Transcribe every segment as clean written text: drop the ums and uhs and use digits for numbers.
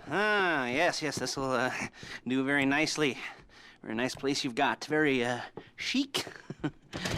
Yes, this'll do very nicely. Very nice place you've got. Very chic.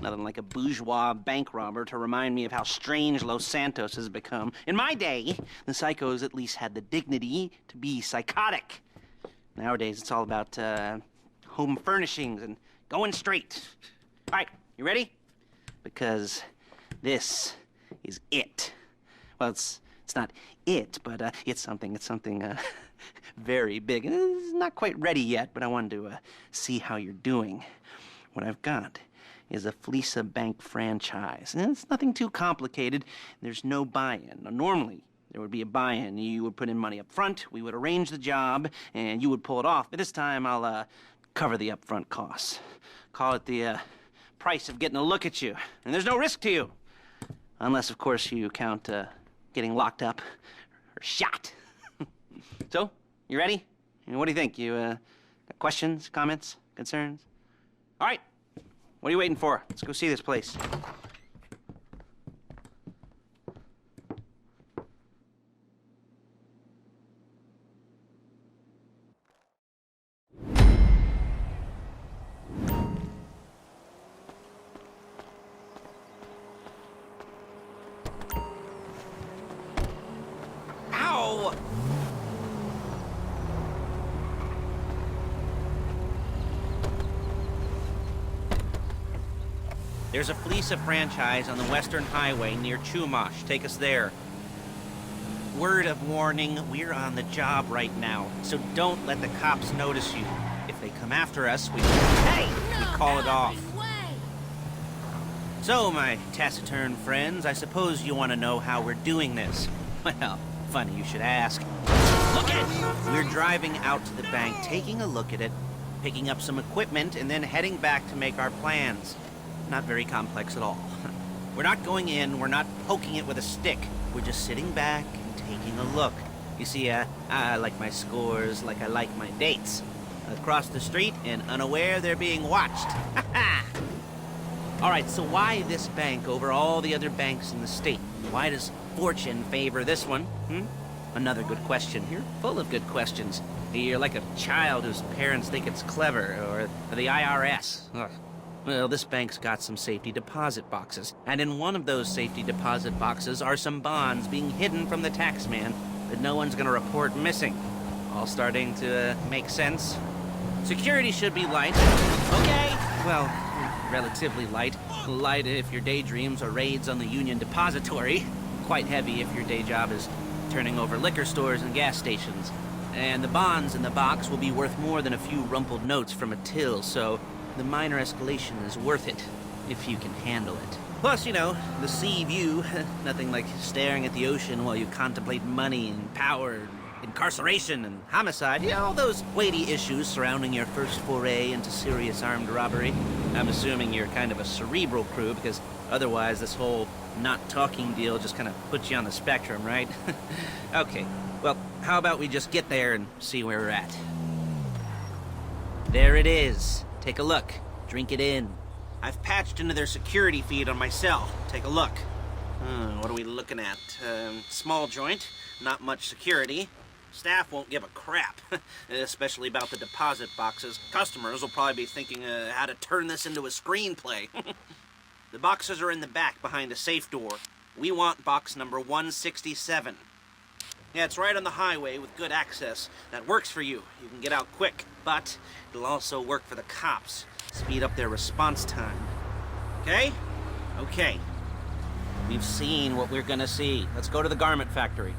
Nothing like a bourgeois bank robber to remind me of how strange Los Santos has become. In my day, the psychos at least had the dignity to be psychotic. Nowadays, it's all about home furnishings and going straight. All right, you ready? Because this is it. Well, it's not it, but it's something very big. And it's not quite ready yet, but I wanted to see how you're doing. What I've got is a Fleeca Bank franchise. And it's nothing too complicated. There's no buy-in. Now, normally, there would be a buy-in. You would put in money up front, we would arrange the job, and you would pull it off. But this time, I'll cover the upfront costs. Call it the price of getting a look at you. And there's no risk to you. Unless, of course, you count getting locked up or shot. So, you ready? What do you think? You got questions, comments, concerns? All right. What are you waiting for? Let's go see this place. Ow! There's a Fleeca franchise on the Western Highway near Chumash. Take us there. Word of warning, we're on the job right now, so don't let the cops notice you. If they come after us, we call it off. So, my taciturn friends, I suppose you want to know how we're doing this. Well, funny you should ask. Look at! We're driving out to the bank, taking a look at it, picking up some equipment, and then heading back to make our plans. Not very complex at all. We're not going in, we're not poking it with a stick. We're just sitting back and taking a look. You see, I like my scores like I like my dates. Across the street and unaware they're being watched. All right, so why this bank over all the other banks in the state? Why does fortune favor this one? Another good question. You're full of good questions. You're like a child whose parents think it's clever, or the IRS. Ugh. Well, this bank's got some safety deposit boxes, and in one of those safety deposit boxes are some bonds being hidden from the taxman that no one's gonna report missing. All starting to make sense. Security should be light. Okay. Well, relatively light. Light if your daydreams are raids on the Union Depository. Quite heavy if your day job is turning over liquor stores and gas stations. And the bonds in the box will be worth more than a few rumpled notes from a till, so the minor escalation is worth it, if you can handle it. Plus, you know, the sea view, nothing like staring at the ocean while you contemplate money and power, incarceration and homicide. You know, all those weighty issues surrounding your first foray into serious armed robbery. I'm assuming you're kind of a cerebral crew, because otherwise this whole not talking deal just kind of puts you on the spectrum, right? Okay, well, how about we just get there and see where we're at? There it is. Take a look. Drink it in. I've patched into their security feed on my cell. Take a look. What are we looking at? Small joint, not much security. Staff won't give a crap, especially about the deposit boxes. Customers will probably be thinking how to turn this into a screenplay. The boxes are in the back behind a safe door. We want box number 167. Yeah, it's right on the highway with good access. That works for you. You can get out quick, but it'll also work for the cops. Speed up their response time. Okay? Okay. We've seen what we're gonna see. Let's go to the garment factory.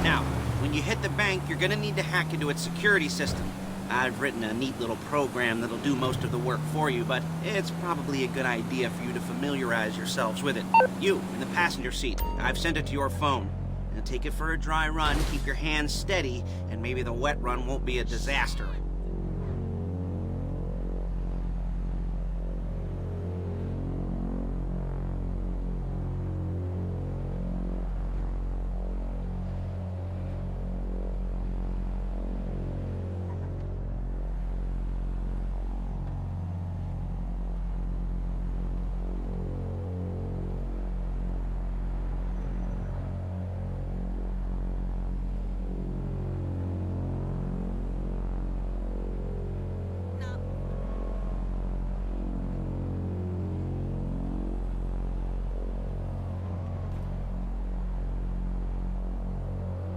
Now, when you hit the bank, you're gonna need to hack into its security system. I've written a neat little program that'll do most of the work for you, but it's probably a good idea for you to familiarize yourselves with it. You, in the passenger seat, I've sent it to your phone. Now take it for a dry run, keep your hands steady, and maybe the wet run won't be a disaster.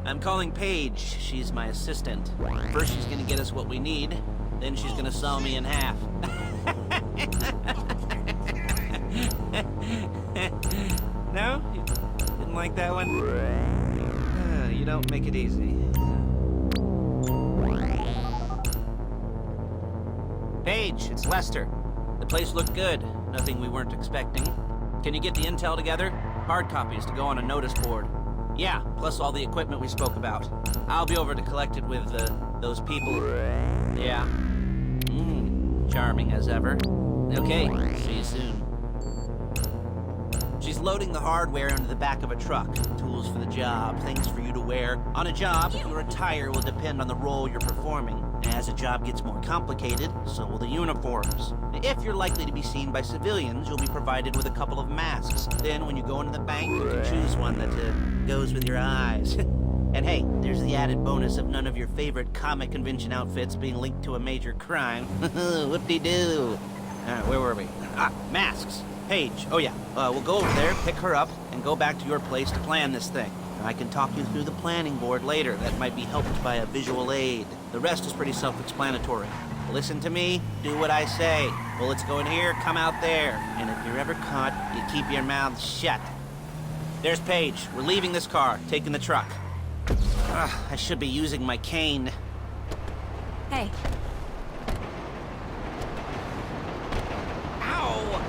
I'm calling Paige. She's my assistant. First she's gonna get us what we need, then she's gonna saw me in half. No? You didn't like that one? You don't make it easy. Paige, it's Lester. The place looked good. Nothing we weren't expecting. Can you get the intel together? Hard copies to go on a notice board. Yeah, plus all the equipment we spoke about. I'll be over to collect it with, those people. Yeah. Charming as ever. Okay, see you soon. She's loading the hardware into the back of a truck. Tools for the job, things for you to wear. On a job, your attire will depend on the role you're performing. As a job gets more complicated, so will the uniforms. If you're likely to be seen by civilians, you'll be provided with a couple of masks. Then when you go into the bank, you can choose one that goes with your eyes. And hey, there's the added bonus of none of your favorite comic convention outfits being linked to a major crime. Whoop-de-doo. Where were we? Masks. Paige. Oh yeah, we'll go over there, pick her up, and go back to your place to plan this thing. I can talk you through the planning board later. That might be helped by a visual aid. The rest is pretty self-explanatory. Listen to me, do what I say. Bullets go in here, come out there. And if you're ever caught, you keep your mouth shut. There's Paige. We're leaving this car, taking the truck. I should be using my cane. Hey. Ow!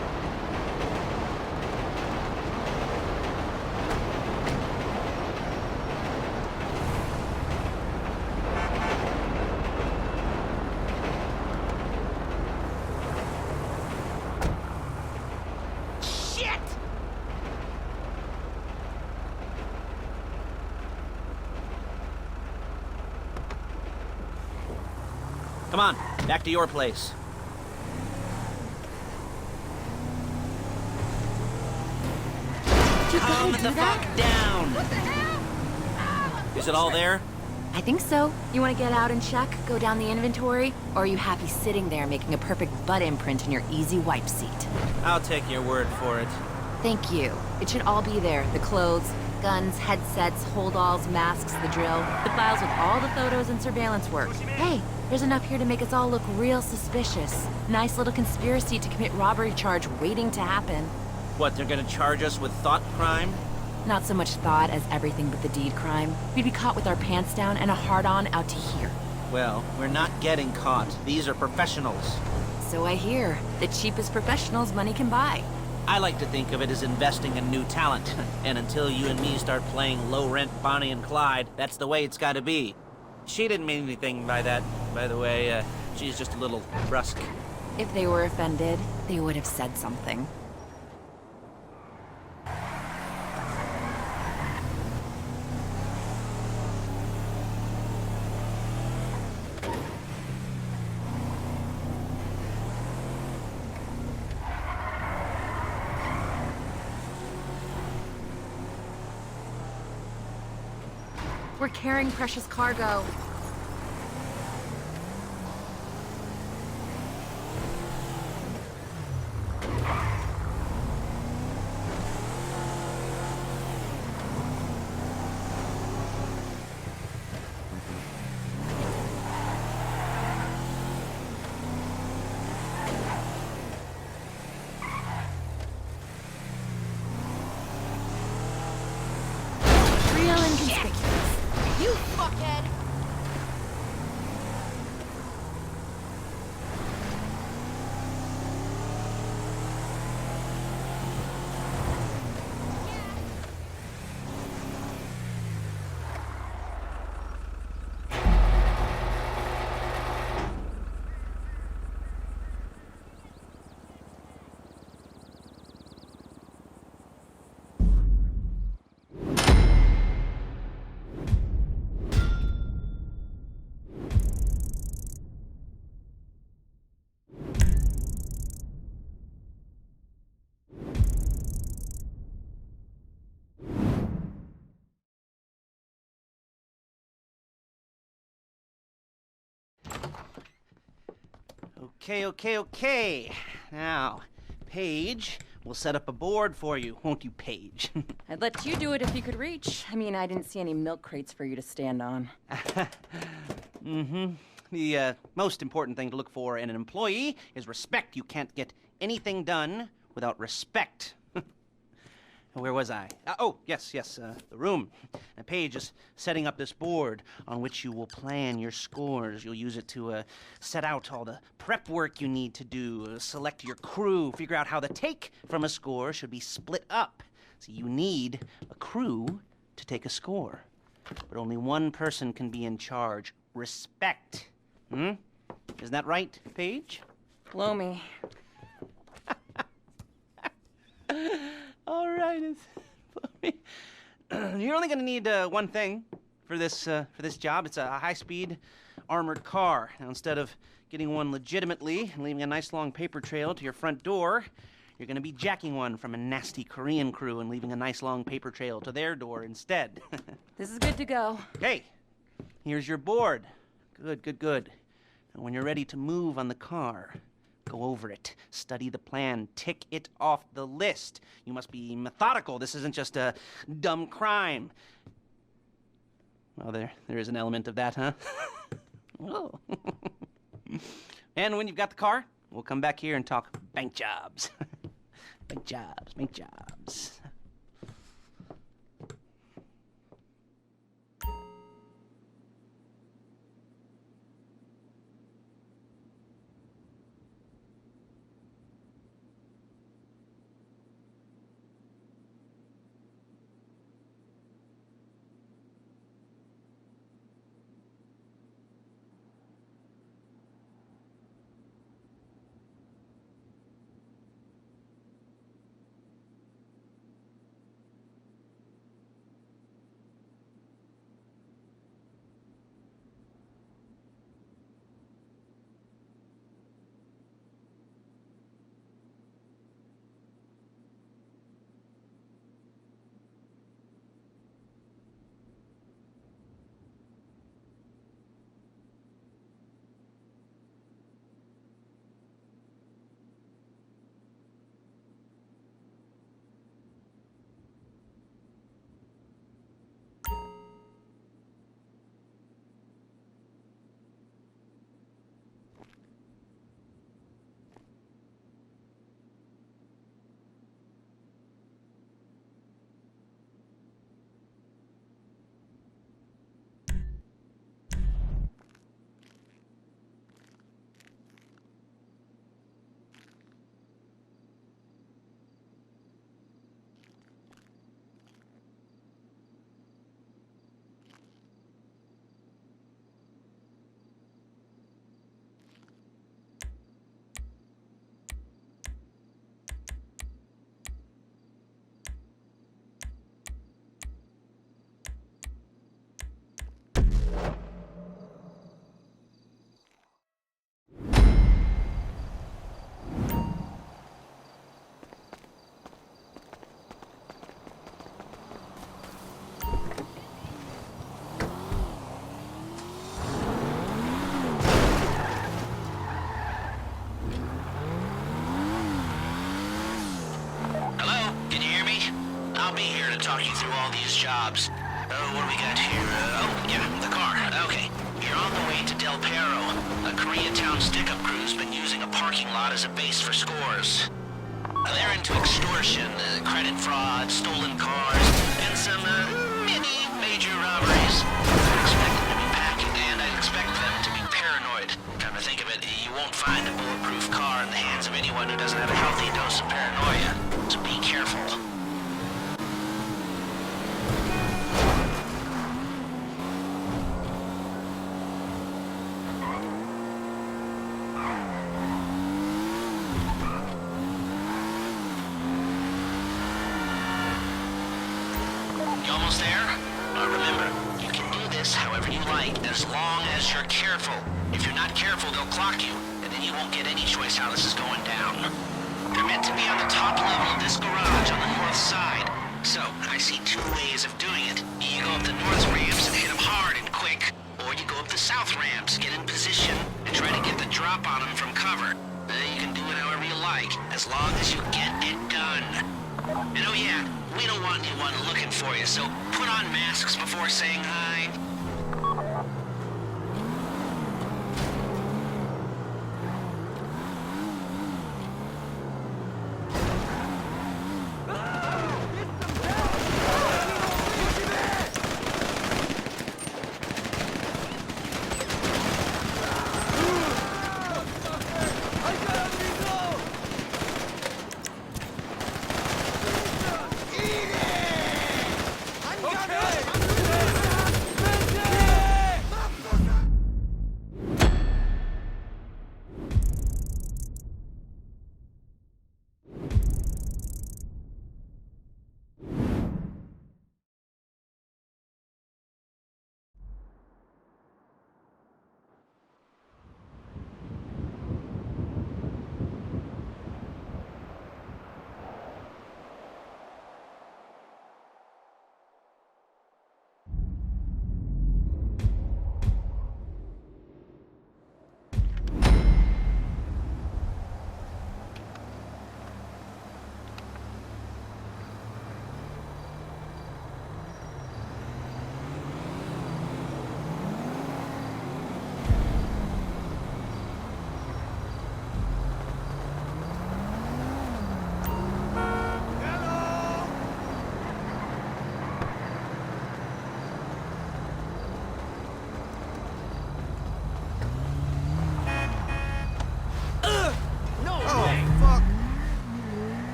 Come on, back to your place. Calm the fuck down! What the hell? Is it all there? I think so. You want to get out and check, go down the inventory? Or are you happy sitting there making a perfect butt imprint in your easy wipe seat? I'll take your word for it. Thank you. It should all be there. The clothes, guns, headsets, holdalls, masks, the drill, the files with all the photos and surveillance work. Hey, there's enough here to make us all look real suspicious. Nice little conspiracy to commit robbery charge waiting to happen. What, they're gonna charge us with thought crime? Not so much thought as everything but the deed crime. We'd be caught with our pants down and a hard-on out to here. Well, we're not getting caught. These are professionals. So I hear. The cheapest professionals money can buy. I like to think of it as investing in new talent. And until you and me start playing low-rent Bonnie and Clyde, that's the way it's gotta be. She didn't mean anything by that, by the way. She's just a little brusque. If they were offended, they would have said something. We're carrying precious cargo. Real inconspicuous. You fuckhead! Okay. Now, Paige, We'll set up a board for you, won't you, Paige? I'd let you do it if you could reach. I mean, I didn't see any milk crates for you to stand on. Mm-hmm. The most important thing to look for in an employee is respect. You can't get anything done without respect. Where was I? Yes, the room. And Paige is setting up this board on which you will plan your scores. You'll use it to set out all the prep work you need to do, select your crew, figure out how the take from a score should be split up. So you need a crew to take a score. But only one person can be in charge. Respect. Isn't that right, Paige? Blow me. All right, you're only going to need one thing for this job. It's a high-speed armored car. Now, instead of getting one legitimately and leaving a nice long paper trail to your front door, you're going to be jacking one from a nasty Korean crew and leaving a nice long paper trail to their door instead. This is good to go. Hey, here's your board. Good. And when you're ready to move on the car, go over it, study the plan, tick it off the list. You must be methodical. This isn't just a dumb crime. Well, there is an element of that, huh? Oh. And when you've got the car, we'll come back here and talk bank jobs. Bank jobs. Talk you through all these jobs. What do we got here? The car. Okay. You're on the way to Del Perro. A Koreatown stick-up crew's been using a parking lot as a base for scores. They're into extortion, credit fraud, stolen cars, and some mini major robberies. I expect them to be packing, and I expect them to be paranoid. Come to think of it, you won't find a bulletproof car in the hands of anyone who doesn't have a healthy dose of paranoia. So be careful. Almost there? Remember, you can do this however you like, as long as you're careful. If you're not careful, they'll clock you, and then you won't get any choice how this is going down. They're meant to be on the top level of this garage on the north side. So, I see two ways of doing it. You go up the north ramps and hit them hard and quick, or you go up the south ramps, get in position, and try to get the drop on them from cover. You can do it however you like, as long as you get it done. And oh yeah, we don't want anyone looking for you, so put on masks before saying hi.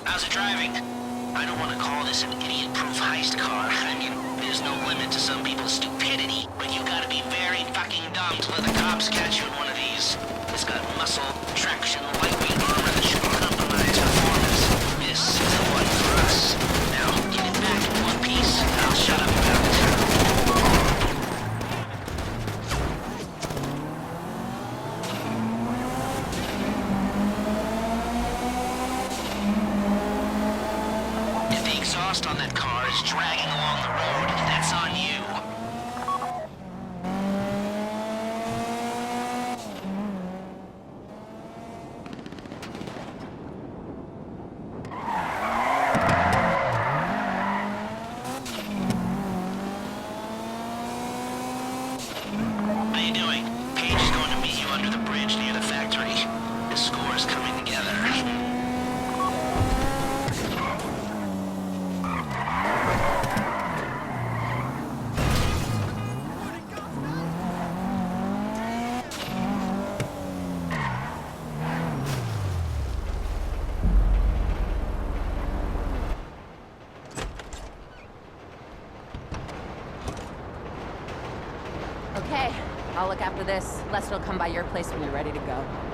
How's it driving? I don't want to call this an idiot-proof heist car. I mean, there's no limit to some people's stupidity, but you gotta be very fucking dumb to let the cops catch you in one of these. It's got muscle, traction, lightweight armor that shouldn't compromise performance. This is a one Okay, I'll look after this. Lester will come by your place when you're ready to go.